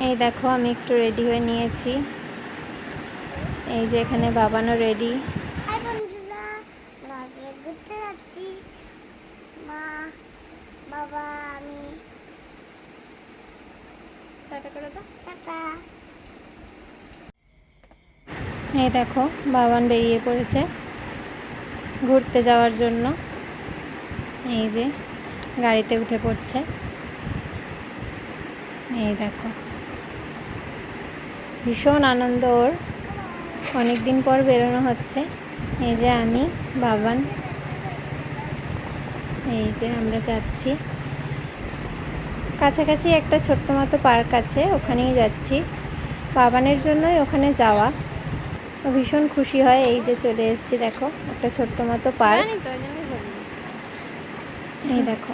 এই দেখো আমি একটু রেডি হয়ে নিয়েছি। এই যে এখানে বাবানও রেডি। হাই বন্ধুরা, আজকে ঘুরতে যাচ্ছি। মা, বাবা, আমি। টাটা করে দাও। টাটা। এই দেখো বাবান বেরিয়ে পড়েছে ঘুরতে যাওয়ার জন্য। এই যে গাড়িতে উঠে পড়ছে। এই দেখো ভীষণ আনন্দ ওর, অনেক দিন পর বেরোনো হচ্ছে। এই যে আমি, বাবান, এই যে আমরা যাচ্ছি। কাছাকাছি একটা ছোট্ট মতো পার্ক আছে, ওখানেই যাচ্ছি। বাবানের জন্যই ওখানে যাওয়া, ও ভীষণ খুশি হয়। এই যে চলে এসেছি, দেখো একটা ছোট্ট মতো পার্ক। এই দেখো,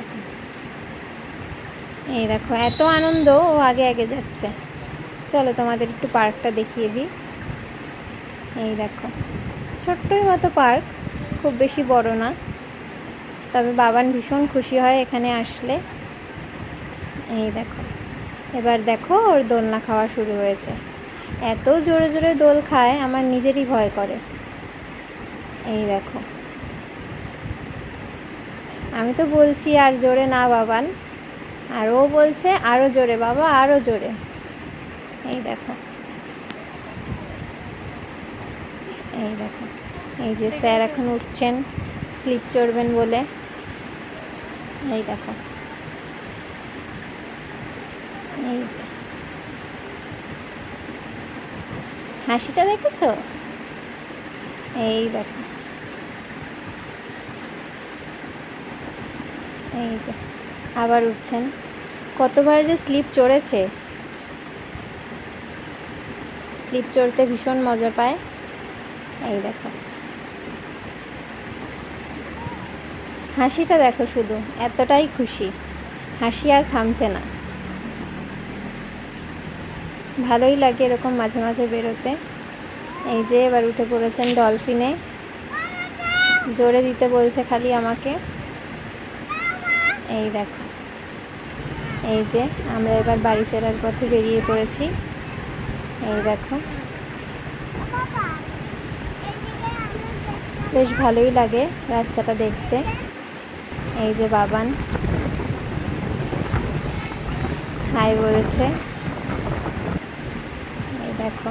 এই দেখো এত আনন্দ, ও আগে আগে যাচ্ছে। চলো তোমাদের একটু পার্কটা দেখিয়ে দিই। এই দেখো ছোট্টই মতো পার্ক, খুব বেশি বড় না, তবে বাবান ভীষণ খুশি হয় এখানে আসলে। এই দেখো, এবার দেখো ওর দোলনা খাওয়া শুরু হয়েছে। এত জোরে জোরে দোল খায়, আমার নিজেরই ভয় করে। এই দেখো, আমি তো বলছি আর জোরে না বাবান, আর ও বলছে আরও জোরে বাবা, আরও জোরে। এই দেখো, এই দেখো, এই যে স্যার এখন উঠছেন স্লিপ চড়বেন বলে। এই দেখো, এই যে হাসিটা দেখেছো? এই দেখো, এই যে আবার উঠছেন। কতবার যে স্লিপ চড়েছে, স্লিপ চড়তে ভীষণ মজা পায়। এই দেখো হাসিটা দেখো, শুধু এতটাই খুশি, হাসি আর থামছে না। ভালোই লাগে এরকম মাঝে মাঝে বেরোতে। এই যে এবার উঠে পড়েছেন ডলফিনে, জোরে দিতে বলছে খালি আমাকে। এই দেখো, এই যে আমরা এবার বাড়ি ফেরার পথে বেরিয়ে পড়েছি। এই দেখো বেশ ভালোই লাগে রাস্তাটা দেখতে। এই যে বাবান হাই বলছে। এই দেখো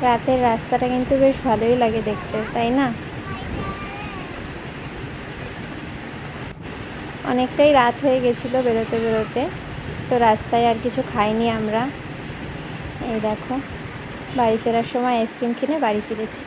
রাতের রাস্তাটা কিন্তু বেশ ভালোই লাগে দেখতে, তাই না? অনেকটাই রাত হয়ে গেছিলো বেরোতে বেরোতে, তো রাস্তায় আর কিছু খাইনি আমরা। এই দেখো বাড়ি ফেরার সময় আইসক্রিম কিনে বাড়ি ফিরেছি।